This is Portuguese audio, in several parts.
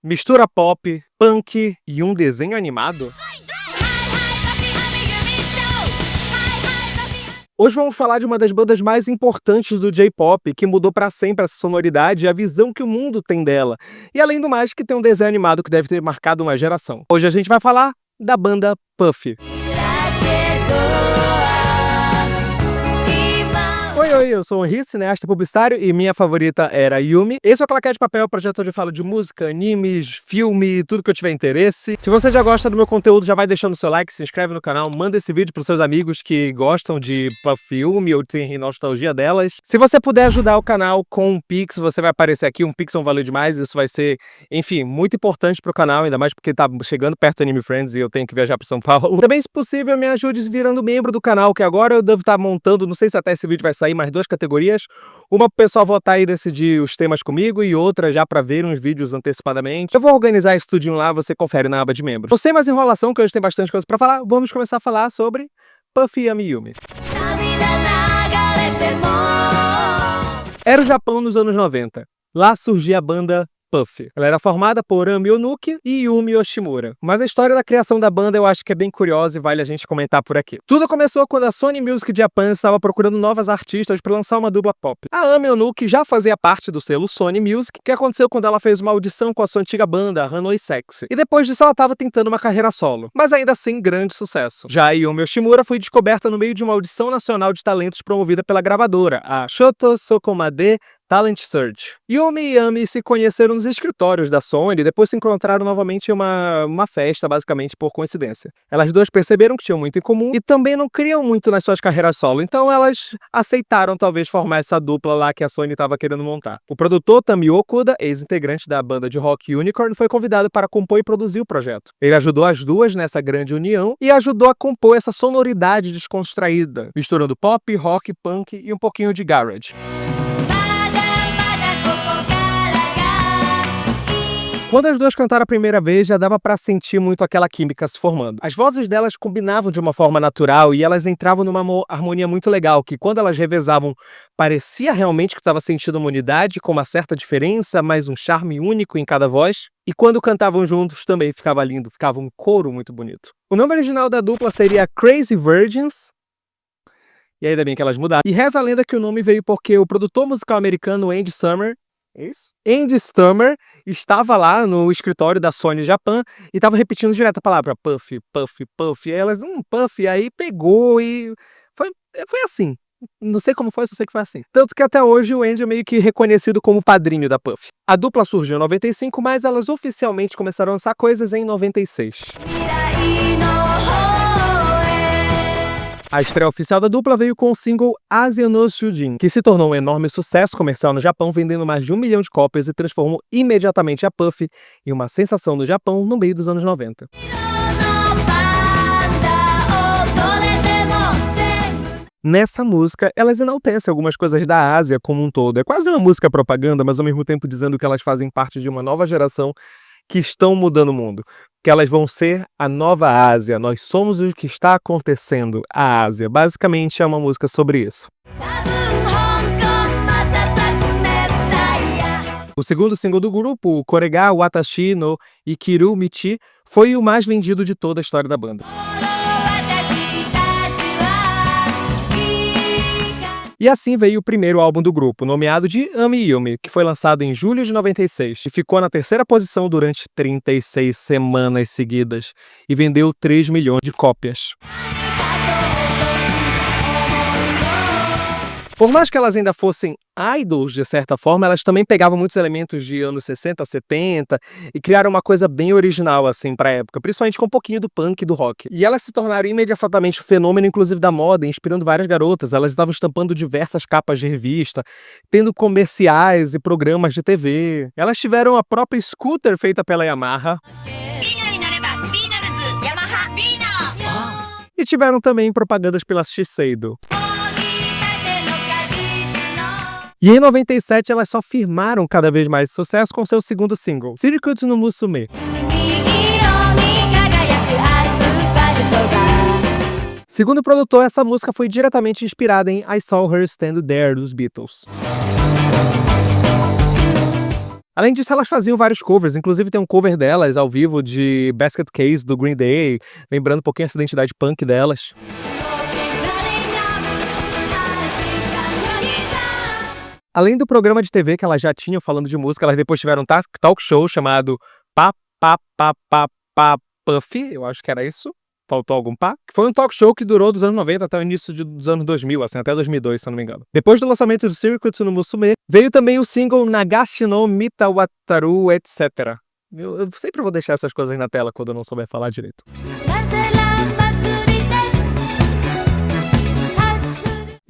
Mistura pop, punk e um desenho animado? Hoje vamos falar de uma das bandas mais importantes do J-pop, que mudou pra sempre essa sonoridade e a visão que o mundo tem dela. E além do mais, que tem um desenho animado que deve ter marcado uma geração. Hoje a gente vai falar da banda Puffy. Oi, eu sou o Henri, cineasta publicitário, e minha favorita era Yumi. Esse é o Claquete Papel, projeto onde eu falo de música, animes, filme, tudo que eu tiver interesse. Se você já gosta do meu conteúdo, já vai deixando o seu like, se inscreve no canal, manda esse vídeo pros seus amigos que gostam de filme ou tem nostalgia delas. Se você puder ajudar o canal com um Pix, você vai aparecer aqui, um Pix é um valor demais, isso vai ser, enfim, muito importante pro canal, ainda mais porque tá chegando perto do Anime Friends e eu tenho que viajar pra São Paulo. Também, se possível, me ajude virando membro do canal, que agora eu devo estar montando, não sei se até esse vídeo vai sair, mais duas categorias, uma pro pessoal votar e decidir os temas comigo e outra já pra ver uns vídeos antecipadamente. Eu vou organizar isso tudinho lá, você confere na aba de membros. Não sem mais enrolação, que hoje tem bastante coisa pra falar, vamos começar a falar sobre Puffy e Yumi. Era o Japão nos anos 90. Lá surgia a banda Puffy. Ela era formada por Ami Onuki e Yumi Yoshimura. Mas a história da criação da banda eu acho que é bem curiosa e vale a gente comentar por aqui. Tudo começou quando a Sony Music Japan estava procurando novas artistas para lançar uma dupla pop. A Ami Onuki já fazia parte do selo Sony Music, que aconteceu quando ela fez uma audição com a sua antiga banda, Hanoi Sexy. E depois disso ela estava tentando uma carreira solo, mas ainda assim grande sucesso. Já a Yumi Yoshimura foi descoberta no meio de uma audição nacional de talentos promovida pela gravadora, a Shoto Sokomade Talent Search. Yumi e Ami se conheceram nos escritórios da Sony e depois se encontraram novamente em uma festa, basicamente por coincidência. Elas duas perceberam que tinham muito em comum e também não criam muito nas suas carreiras solo, então elas aceitaram talvez formar essa dupla lá que a Sony estava querendo montar. O produtor Tamio Okuda, ex-integrante da banda de rock Unicorn, foi convidado para compor e produzir o projeto. Ele ajudou as duas nessa grande união e ajudou a compor essa sonoridade descontraída, misturando pop, rock, punk e um pouquinho de garage. Quando as duas cantaram a primeira vez, já dava pra sentir muito aquela química se formando. As vozes delas combinavam de uma forma natural e elas entravam numa harmonia muito legal, que quando elas revezavam, parecia realmente que estava sentindo uma unidade, com uma certa diferença, mas um charme único em cada voz. E quando cantavam juntos, também ficava lindo, ficava um coro muito bonito. O nome original da dupla seria Crazy Virgins, e ainda bem que elas mudaram. E reza a lenda que o nome veio porque o produtor musical americano Andy Summer, Andy Summer estava lá no escritório da Sony Japan e estava repetindo direto a palavra Puffy, Puffy, Puffy. E elas, Puffy, aí pegou e foi assim. Não sei como foi, só sei que foi assim. Tanto que até hoje o Andy é meio que reconhecido como o padrinho da Puffy. A dupla surgiu em 95, mas elas oficialmente começaram a lançar coisas em 96. A estreia oficial da dupla veio com o single Asia no Shujin, que se tornou um enorme sucesso comercial no Japão, vendendo mais de 1 milhão de cópias e transformou imediatamente a Puffy em uma sensação no Japão no meio dos anos 90. Nessa música, elas enaltecem algumas coisas da Ásia como um todo. É quase uma música propaganda, mas ao mesmo tempo dizendo que elas fazem parte de uma nova geração que estão mudando o mundo. Que elas vão ser a nova Ásia. Nós somos o que está acontecendo, a Ásia. Basicamente é uma música sobre isso. O segundo single do grupo, o Korega Watashi no Ikiru Michi, foi o mais vendido de toda a história da banda. E assim veio o primeiro álbum do grupo, nomeado de Ami Yumi, que foi lançado em julho de 96 e ficou na terceira posição durante 36 semanas seguidas e vendeu 3 milhões de cópias. Por mais que elas ainda fossem idols, de certa forma, elas também pegavam muitos elementos de anos 60, 70 e criaram uma coisa bem original, assim, pra época, principalmente com um pouquinho do punk e do rock. E elas se tornaram imediatamente um fenômeno, inclusive da moda, inspirando várias garotas. Elas estavam estampando diversas capas de revista, tendo comerciais e programas de TV. Elas tiveram a própria scooter feita pela Yamaha. E tiveram também propagandas pela Shiseido. E em 97 elas só firmaram cada vez mais sucesso com seu segundo single, Circuit no Musume. Segundo o produtor, essa música foi diretamente inspirada em I Saw Her Stand There, dos Beatles. Além disso, elas faziam vários covers, inclusive tem um cover delas ao vivo de Basket Case do Green Day, lembrando um pouquinho essa identidade punk delas. Além do programa de TV que elas já tinham falando de música, elas depois tiveram um talk show chamado Pa Pa Pa Pa Pa Puffy, eu acho que era isso. Faltou algum pá? Que foi um talk show que durou dos anos 90 até o início dos anos 2000, assim, até 2002, se eu não me engano. Depois do lançamento do Circuit no Musume, veio também o single Nagashi no Mita Wataru, etc. Eu sempre vou deixar essas coisas na tela quando eu não souber falar direito.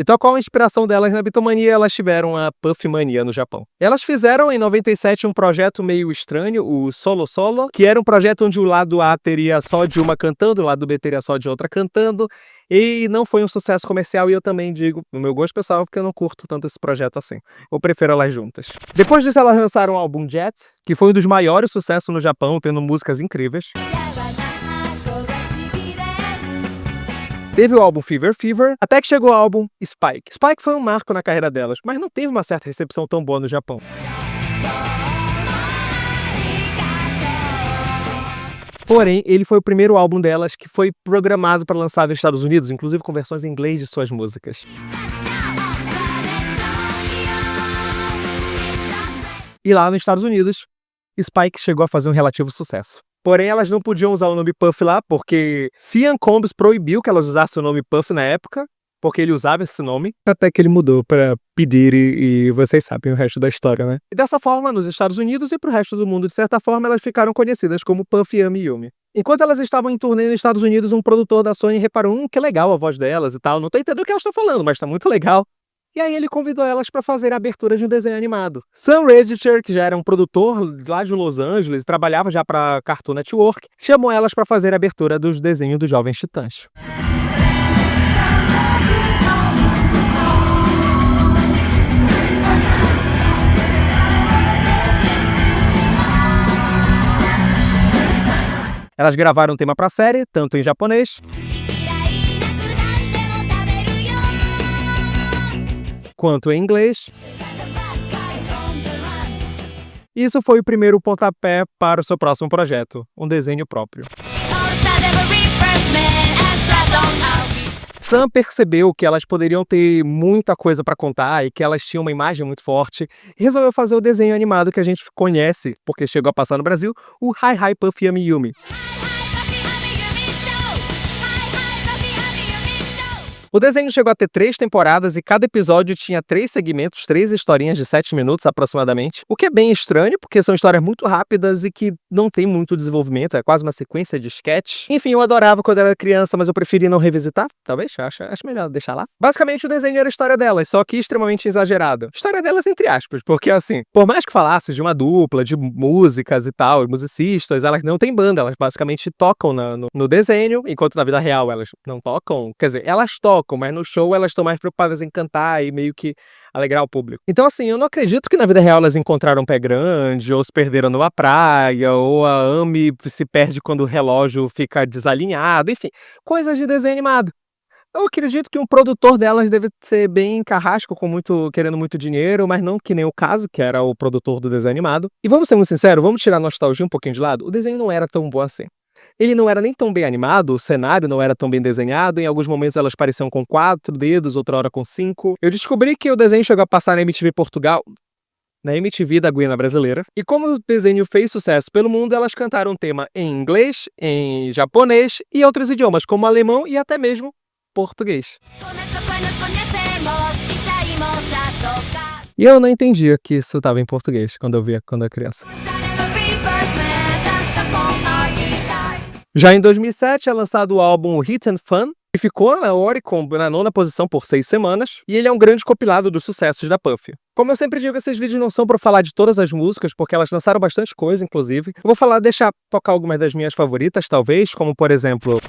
Então, qual a inspiração delas na Bitomania? Elas tiveram a Puff Mania no Japão. Elas fizeram, em 97, um projeto meio estranho, o Solo Solo, que era um projeto onde o lado A teria só de uma cantando, o lado B teria só de outra cantando, e não foi um sucesso comercial, e eu também digo, no meu gosto pessoal, porque eu não curto tanto esse projeto assim. Eu prefiro elas juntas. Depois disso, elas lançaram o álbum Jet, que foi um dos maiores sucessos no Japão, tendo músicas incríveis. Teve o álbum Fever Fever, até que chegou o álbum Spike. Spike foi um marco na carreira delas, mas não teve uma certa recepção tão boa no Japão. Porém, ele foi o primeiro álbum delas que foi programado para lançar nos Estados Unidos, inclusive com versões em inglês de suas músicas. E lá nos Estados Unidos, Spike chegou a fazer um relativo sucesso. Porém, elas não podiam usar o nome Puff lá, porque Sean Combs proibiu que elas usassem o nome Puff na época, porque ele usava esse nome, até que ele mudou para pedir e vocês sabem o resto da história, né? E dessa forma, nos Estados Unidos e pro resto do mundo, de certa forma, elas ficaram conhecidas como Puff Yami Yumi. Enquanto elas estavam em turnê nos Estados Unidos, um produtor da Sony reparou, que legal a voz delas e tal, não tô entendendo o que elas estão falando, mas tá muito legal. E aí ele convidou elas para fazer a abertura de um desenho animado. Sam Register, que já era um produtor lá de Los Angeles e trabalhava já para Cartoon Network, chamou elas para fazer a abertura dos desenhos dos Jovens Titãs. Elas gravaram o tema para a série, tanto em japonês quanto em inglês. Isso foi o primeiro pontapé para o seu próximo projeto, um desenho próprio. Sam percebeu que elas poderiam ter muita coisa para contar e que elas tinham uma imagem muito forte e resolveu fazer o desenho animado que a gente conhece, porque chegou a passar no Brasil, o Hi Hi Puffy Yami Yumi. O desenho chegou a ter 3 temporadas e cada episódio tinha 3 segmentos, 3 historinhas de 7 minutos aproximadamente, o que é bem estranho, porque são histórias muito rápidas e que não tem muito desenvolvimento, é quase uma sequência de sketch. Enfim, eu adorava quando era criança, mas eu preferi não revisitar, talvez, acho melhor deixar lá. Basicamente, o desenho era a história delas, só que extremamente exagerada. História delas entre aspas, porque assim, por mais que falasse de uma dupla, de músicas e tal, musicistas, elas não têm banda, elas basicamente tocam no desenho, enquanto na vida real elas não tocam, quer dizer, elas tocam, mas no show elas estão mais preocupadas em cantar e meio que alegrar o público. Então assim, eu não acredito que na vida real elas encontraram um pé grande, ou se perderam numa praia, ou a Amy se perde quando o relógio fica desalinhado, enfim, coisas de desenho animado. Eu acredito que um produtor delas deve ser bem carrasco, querendo muito dinheiro, mas não que nem o caso, que era o produtor do desenho animado. E vamos ser muito sinceros, vamos tirar a nostalgia um pouquinho de lado, o desenho não era tão bom assim. Ele não era nem tão bem animado, o cenário não era tão bem desenhado, em alguns momentos elas pareciam com 4 dedos, outra hora com 5. Eu descobri que o desenho chegou a passar na MTV Portugal, na MTV da Guiana brasileira, e como o desenho fez sucesso pelo mundo, elas cantaram o tema em inglês, em japonês e outros idiomas, como alemão e até mesmo português. E eu não entendia que isso estava em português quando eu via quando eu era criança. Já em 2007 é lançado o álbum Hit and Fun, que ficou na Oricon na 9ª posição por 6 semanas, e ele é um grande compilado dos sucessos da Puff. Como eu sempre digo, esses vídeos não são para falar de todas as músicas, porque elas lançaram bastante coisa, inclusive. Eu vou deixar tocar algumas das minhas favoritas, talvez, como por exemplo...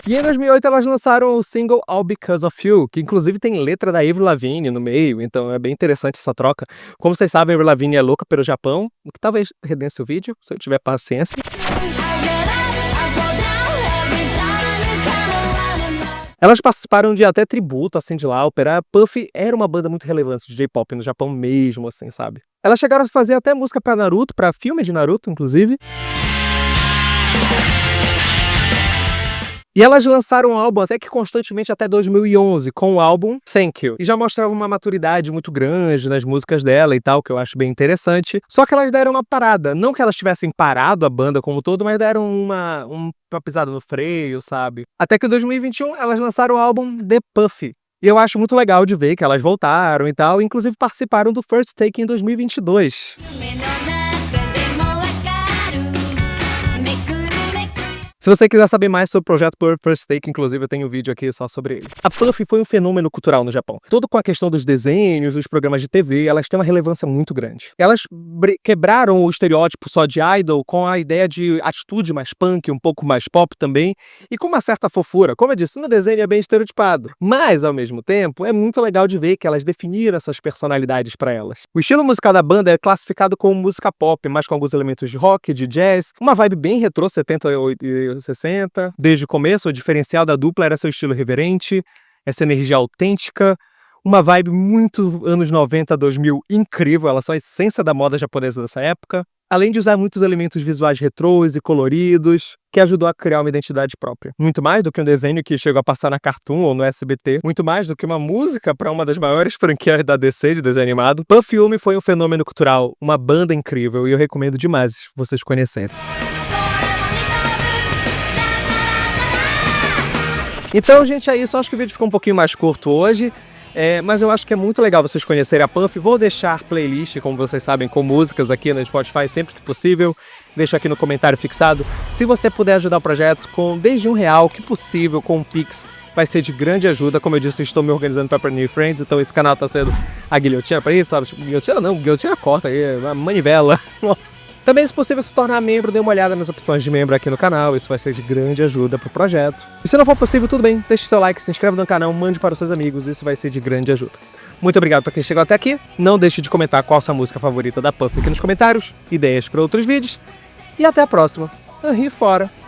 E em 2008 elas lançaram o single All Because of You, que inclusive tem letra da Avril Lavigne no meio, então é bem interessante essa troca. Como vocês sabem, a Avril Lavigne é louca pelo Japão, o que talvez redense o vídeo, se eu tiver paciência. Elas participaram de até tributo, assim, de Lauper. A Puffy era uma banda muito relevante de J-pop no Japão mesmo, assim, sabe? Elas chegaram a fazer até música pra Naruto, pra filme de Naruto, inclusive. E elas lançaram um álbum até que constantemente até 2011, com o álbum Thank You. E já mostrava uma maturidade muito grande nas músicas dela e tal, que eu acho bem interessante. Só que elas deram uma parada. Não que elas tivessem parado a banda como todo, mas deram uma pisada no freio, sabe? Até que em 2021 elas lançaram o álbum The Puffy. E eu acho muito legal de ver que elas voltaram e tal, inclusive participaram do First Take em 2022. Se você quiser saber mais sobre o projeto First Take, inclusive eu tenho um vídeo aqui só sobre ele. A Puffy foi um fenômeno cultural no Japão. Todo com a questão dos desenhos, dos programas de TV, elas têm uma relevância muito grande. Elas quebraram o estereótipo só de idol com a ideia de atitude mais punk, um pouco mais pop também, e com uma certa fofura. Como eu disse, no desenho é bem estereotipado. Mas, ao mesmo tempo, é muito legal de ver que elas definiram essas personalidades para elas. O estilo musical da banda é classificado como música pop, mas com alguns elementos de rock, de jazz, uma vibe bem retrô, 70 e 60. Desde o começo, o diferencial da dupla era seu estilo reverente, essa energia autêntica, uma vibe muito anos 90, 2000 incrível, ela só a essência da moda japonesa dessa época, além de usar muitos elementos visuais retrôs e coloridos, que ajudou a criar uma identidade própria. Muito mais do que um desenho que chegou a passar na Cartoon ou no SBT, muito mais do que uma música para uma das maiores franquias da DC de desenho animado, Puffy foi um fenômeno cultural, uma banda incrível, e eu recomendo demais vocês conhecerem. Então, gente, é isso. Acho que o vídeo ficou um pouquinho mais curto hoje, mas eu acho que é muito legal vocês conhecerem a Puffy. Vou deixar playlist, como vocês sabem, com músicas aqui no Spotify sempre que possível. Deixo aqui no comentário fixado. Se você puder ajudar o projeto com desde R$1, que possível, com o Pix, vai ser de grande ajuda. Como eu disse, estou me organizando para New Friends, então esse canal está sendo a guilhotina para isso, sabe? Guilhotina não, guilhotina corta aí, uma manivela. Nossa. Também, se possível, se tornar membro, dê uma olhada nas opções de membro aqui no canal, isso vai ser de grande ajuda pro projeto. E se não for possível, tudo bem, deixe seu like, se inscreva no canal, mande para os seus amigos, isso vai ser de grande ajuda. Muito obrigado por quem chegou até aqui, não deixe de comentar qual a sua música favorita da Puffy aqui nos comentários, ideias para outros vídeos, e até a próxima. Fora!